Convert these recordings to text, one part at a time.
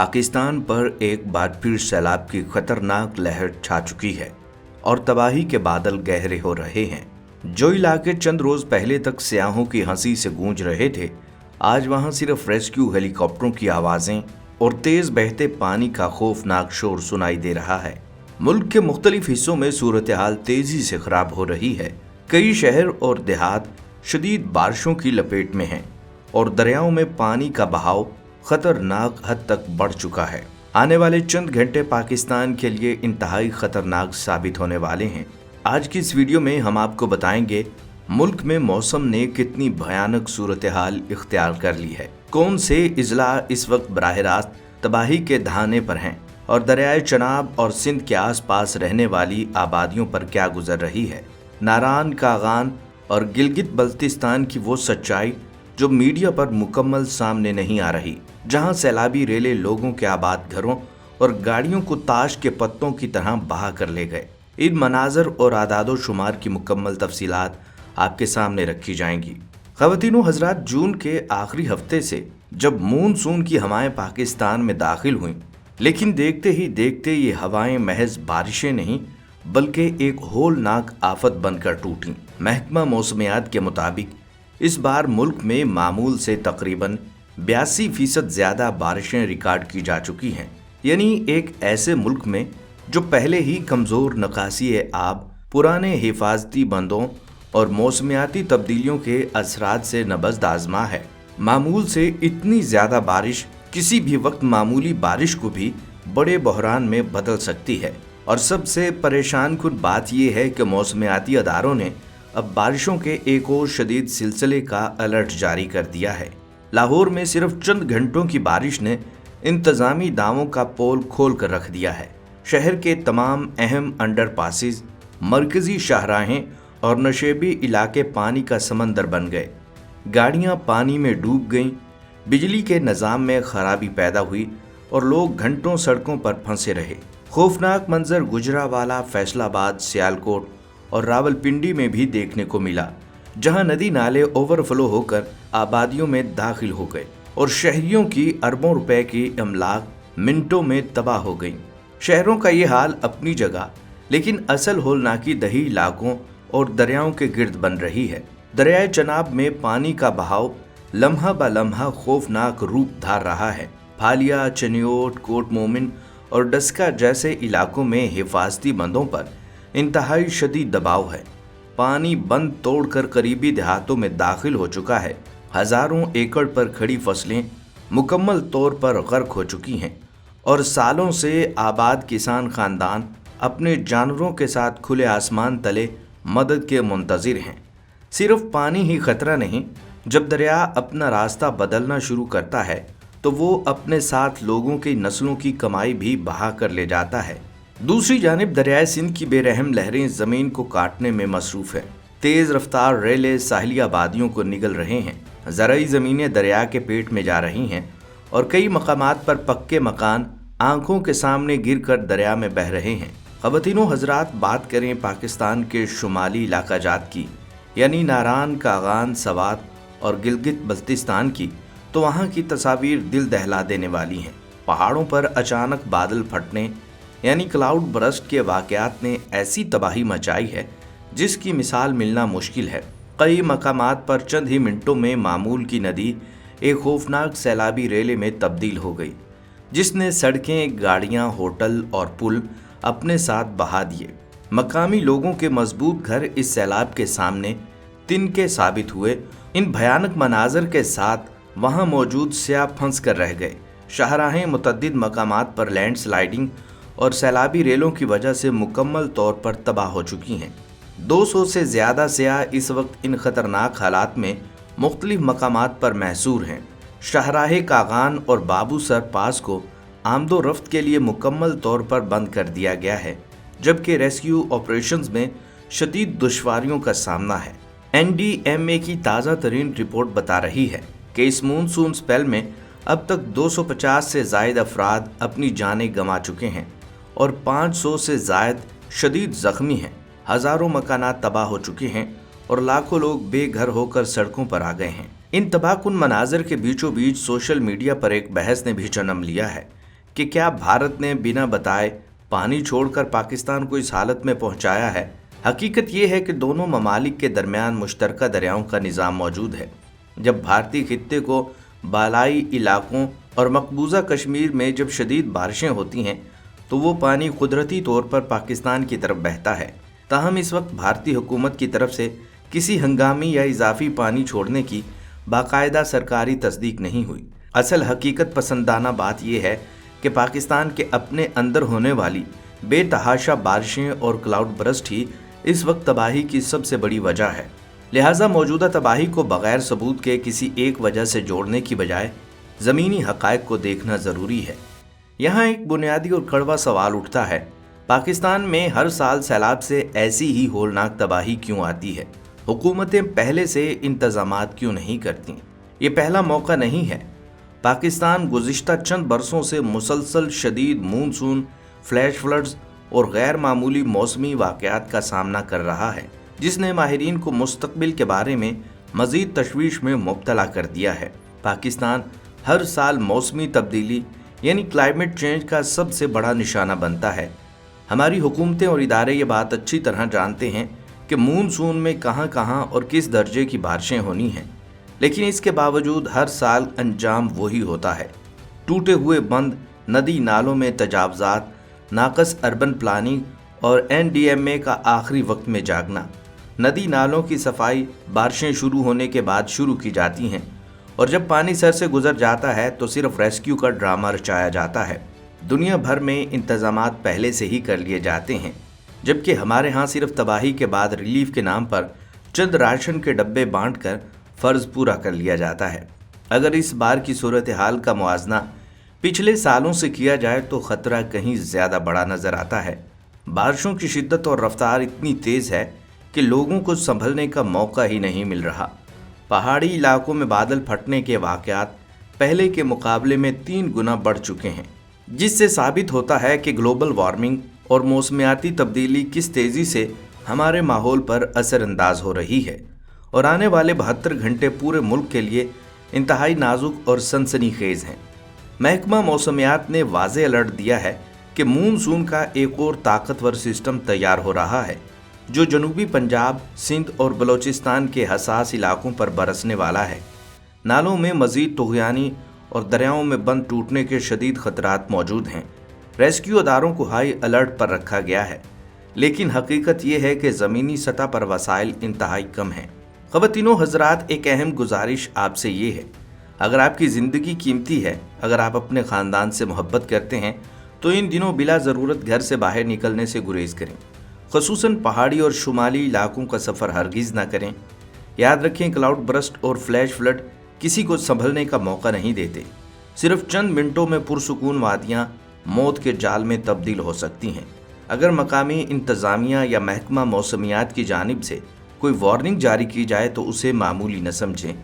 पाकिस्तान पर एक बार फिर सैलाब की खतरनाक लहर छा चुकी है और तबाही के बादल गहरे हो रहे हैं। जो इलाके चंद रोज पहले तक सियाहों की हंसी से गूंज रहे थे, आज वहां सिर्फ रेस्क्यू हेलीकॉप्टरों की आवाजें और तेज बहते पानी का खौफनाक शोर सुनाई दे रहा है। मुल्क के मुख्तलिफ हिस्सों में सूरत हाल तेजी से खराब हो रही है। कई शहर और देहात शदीद बारिशों की लपेट में हैं और दरियाओं में पानी का बहाव खतरनाक हद तक बढ़ चुका है। आने वाले चंद घंटे पाकिस्तान के लिए इंतहाई खतरनाक साबित होने वाले हैं। आज की इस वीडियो में हम आपको बताएंगे मुल्क में मौसम ने कितनी भयानक सूरत हाल इख्तियार कर ली है, कौन से इजला इस वक्त बराह रास्त तबाही के दहाने पर हैं और दरियाए चनाब और सिंध के आसपास रहने वाली आबादियों पर क्या गुजर रही है। नारान, कागान और गिलगित बल्तिस्तान की वो सच्चाई जो मीडिया पर मुकम्मल सामने नहीं आ रही, जहां सैलाबी रेले लोगों के आबाद घरों और गाड़ियों को ताश के पत्तों की तरह बहा कर ले गए। इन मनाजर और आदादो शुमार की मुकम्मल तफसीलात आपके सामने रखी जाएंगी। ख़वातीनो हज़रात, जून के आखिरी हफ्ते से जब मानसून की हवाएं पाकिस्तान में दाखिल हुईं, लेकिन देखते ही देखते ये हवाएं महज बारिशें नहीं बल्कि एक होलनाक आफत बनकर टूटीं। महकमा मौसमियात के मुताबिक इस बार मुल्क में मामूल से तकरीबन 82% ज़्यादा बारिशें रिकॉर्ड की जा चुकी हैं। यानी एक ऐसे मुल्क में जो पहले ही कमज़ोर निकासी आब, पुराने हिफाजती बंदों और मौसमियाती तब्दीलियों के असरात से नबज़द आज़मा है। मामूल से इतनी ज़्यादा बारिश किसी भी वक्त मामूली बारिश को भी बड़े बहरान में बदल सकती है। और सबसे परेशान कुन बात यह है कि मौसमियाती अदारों ने अब बारिशों के एक और शदीद सिलसिले का अलर्ट जारी कर दिया है। लाहौर में सिर्फ चंद घंटों की बारिश ने इंतजामी दावों का पोल खोल कर रख दिया है। शहर के तमाम अहम अंडरपासेस, मरकजी शाहराहें और नशेबी इलाके पानी का समंदर बन गए। गाड़ियां पानी में डूब गईं, बिजली के निज़ाम में खराबी पैदा हुई और लोग घंटों सड़कों पर फंसे रहे। खौफनाक मंजर गुजरावाला, फैसलाबाद, सियालकोट और रावलपिंडी में भी देखने को मिला, जहां नदी नाले ओवरफ्लो होकर आबादियों में दाखिल हो गए और शहरियों की अरबों रुपए की अमलाक मिनटों में तबाह हो गई। शहरों का ये हाल अपनी जगह, लेकिन असल होलनाकी दही इलाकों और दरियाओं के गिर्द बन रही है। दरियाए चनाब में पानी का बहाव लम्हा ब लम्हा खौफनाक रूप धार रहा है। फालिया, चनियोट, कोट मोमिन और डस्का जैसे इलाकों में हिफाजती बंदों पर इंतहाई शदीद दबाव है। पानी बंद तोड़कर करीबी देहातों में दाखिल हो चुका है। हजारों एकड़ पर खड़ी फसलें मुकम्मल तौर पर गर्क हो चुकी हैं और सालों से आबाद किसान खानदान अपने जानवरों के साथ खुले आसमान तले मदद के मुंतज़िर हैं। सिर्फ पानी ही खतरा नहीं, जब दरिया अपना रास्ता बदलना शुरू करता है तो वो अपने साथ लोगों की नस्लों की कमाई भी बहा कर ले जाता है। दूसरी जानिब दरियाए सिंध की बेरहम लहरें ज़मीन को काटने में मसरूफ़ है। तेज़ रफ्तार रेले साहिली आबादियों को निगल रहे हैं। ज़राई ज़मीनें दरिया के पेट में जा रही हैं और कई मकामात पर पक्के मकान आंखों के सामने गिर कर दरिया में बह रहे हैं। ख़वातीनो हज़रात, बात करें पाकिस्तान के शुमाली इलाका जात की, यानी नारान, कागान, सवात और गिलगित बल्तिस्तान की, तो वहाँ की तस्वीर दिल दहला देने वाली हैं। पहाड़ों पर अचानक बादल फटने यानी क्लाउड बरस्ट के वाक़यात ने ऐसी तबाही मचाई है जिसकी मिसाल मिलना मुश्किल है। कई मकामात पर चंद ही मिनटों में मामूल की नदी एक खौफनाक सैलाबी रेले में तब्दील हो गई, जिसने सड़कें, गाड़ियां, होटल और पुल अपने साथ बहा दिए। मकामी लोगों के मजबूत घर इस सैलाब के सामने तिनके साबित हुए। इन भयानक मनाजर के साथ वहां मौजूद स्याह फंस कर रह गए। शाहराहें मुतअद्दिद मकामात पर लैंड स्लाइडिंग और सैलाबी रेलों की वजह से मुकम्मल तौर पर तबाह हो चुकी हैं। 200 से ज़्यादा स्याह इस वक्त इन खतरनाक हालात में मुख्तलिफ मकामात पर महसूर हैं। शाहराहे कागान और बाबू सर पास को आमदो रफ्त के लिए मुकम्मल तौर पर बंद कर दिया गया है, जबकि रेस्क्यू ऑपरेशंस में शदीद दुश्वारियों का सामना है। NDMA की ताज़ा तरीन रिपोर्ट बता रही है कि इस मानसून स्पेल में अब तक 250 से ज़ायद अफराद अपनी जानें गंवा चुके हैं और 500 से ज़ायद शदीद ज़ख्मी हैं। हज़ारों मकानात तबाह हो चुके हैं और लाखों लोग बेघर होकर सड़कों पर आ गए हैं। इन तबाहकुन मनाजर के बीचों बीच सोशल मीडिया पर एक बहस ने भी जन्म लिया है कि क्या भारत ने बिना बताए पानी छोड़कर पाकिस्तान को इस हालत में पहुंचाया है? हकीकत ये है कि दोनों ममालिक के दरमियान मुश्तरका दरियाओं का निज़ाम मौजूद है। जब भारतीय खित्ते को बालाई इलाकों और मकबूजा कश्मीर में जब शदीद बारिशें होती हैं तो वो पानी कुदरती तौर पर पाकिस्तान की तरफ बहता है। ताहम इस वक्त भारतीय हुकूमत की तरफ से किसी हंगामी या इजाफी पानी छोड़ने की बाकायदा सरकारी तस्दीक नहीं हुई। असल हकीकत पसंदाना बात यह है कि पाकिस्तान के अपने अंदर होने वाली बेतहाशा बारिशें और क्लाउड बरस्ट ही इस वक्त तबाही की सबसे बड़ी वजह है। लिहाजा मौजूदा तबाही को बगैर सबूत के किसी एक वजह से जोड़ने की बजाय ज़मीनी हक़ाइक़ को देखना ज़रूरी है। यहाँ एक बुनियादी और कड़वा सवाल उठता है, पाकिस्तान में हर साल सैलाब से ऐसी ही होलनाक तबाही क्यों आती है? हुकूमतें पहले से इंतज़ामात क्यों नहीं करती? ये पहला मौका नहीं है। पाकिस्तान गुज़िश्ता चंद बरसों से मुसलसल शदीद मानसून, फ्लैश फ्लड्स और गैर मामूली मौसमी वाक़यात का सामना कर रहा है, जिसने माहिरीन को मुस्तक़बिल के बारे में मज़ीद तशवीश में मुब्तला कर दिया है। पाकिस्तान हर साल मौसमी तब्दीली यानी क्लाइमेट चेंज का सबसे बड़ा निशाना बनता है। हमारी हुकूमतें और इदारे ये बात अच्छी तरह जानते हैं कि मानसून में कहाँ कहाँ और किस दर्जे की बारिशें होनी हैं, लेकिन इसके बावजूद हर साल अंजाम वही होता है। टूटे हुए बंद, नदी नालों में तजावज़ात, नाकस अर्बन प्लानिंग और NDMA का आखिरी वक्त में जागना। नदी नालों की सफाई बारिशें शुरू होने के बाद शुरू की जाती हैं और जब पानी सर से गुजर जाता है तो सिर्फ रेस्क्यू का ड्रामा रचाया जाता है। दुनिया भर में इंतज़ामात पहले से ही कर लिए जाते हैं, जबकि हमारे यहाँ सिर्फ तबाही के बाद रिलीफ के नाम पर चंद राशन के डब्बे बांटकर फ़र्ज़ पूरा कर लिया जाता है। अगर इस बार की सूरत हाल का मुआवजना पिछले सालों से किया जाए तो ख़तरा कहीं ज़्यादा बड़ा नज़र आता है। बारिशों की शिद्दत और रफ्तार इतनी तेज़ है कि लोगों को संभलने का मौका ही नहीं मिल रहा। पहाड़ी इलाकों में बादल फटने के वाक़यात पहले के मुकाबले में 3 गुना बढ़ चुके हैं, जिससे साबित होता है कि ग्लोबल वार्मिंग और मौसमियाती तब्दीली किस तेज़ी से हमारे माहौल पर असरअंदाज हो रही है और आने वाले 72 घंटे पूरे मुल्क के लिए इंतहाई नाजुक और सनसनीखेज़ हैं। महकमा मौसमियात ने वाज़ेह अलर्ट दिया है कि मानसून का एक और ताकतवर सिस्टम तैयार हो रहा है, जो जनूबी पंजाब, सिंध और बलोचिस्तान के हसास इलाकों पर बरसने वाला है। नालों में मज़ीद तुग़यानी और दरियाओं में बंद टूटने के शदीद ख़तरात मौजूद हैं। रेस्क्यू अदारों को हाई अलर्ट पर रखा गया है, लेकिन हकीकत यह है कि ज़मीनी सतह पर वसाइल इंतहाई कम हैं। ख़वातीनो हज़रात, एक अहम गुजारिश आपसे ये है, अगर आपकी ज़िंदगी कीमती है, अगर आप अपने ख़ानदान से मोहब्बत करते हैं तो इन दिनों बिला ज़रूरत घर से बाहर निकलने से गुरेज करें। ख़ुसूसन पहाड़ी और शुमाली इलाकों का सफ़र हरगिज़ ना करें। याद रखें, क्लाउड बरस्ट और फ्लैश फ्लड किसी को संभलने का मौका नहीं देते। सिर्फ चंद मिनटों में पुरसुकून वादियाँ मौत के जाल में तब्दील हो सकती हैं। अगर मकामी इंतज़ामिया या महकमा मौसमियात की जानिब से कोई वार्निंग जारी की जाए तो उसे मामूली न समझें,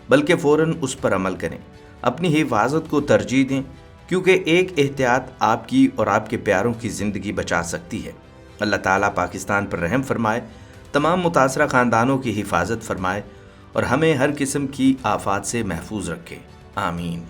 बल्कि फ़ौरन उस पर अमल करें। अपनी हिफाजत को तरजीह दें, क्योंकि एक एहतियात आपकी और आपके प्यारों की ज़िंदगी बचा सकती है। अल्लाह ताला पाकिस्तान पर रहम फरमाए, तमाम मुतासरा ख़ानदानों की हिफाजत फरमाए और हमें हर किस्म की आफात से महफूज रखे। आमीन।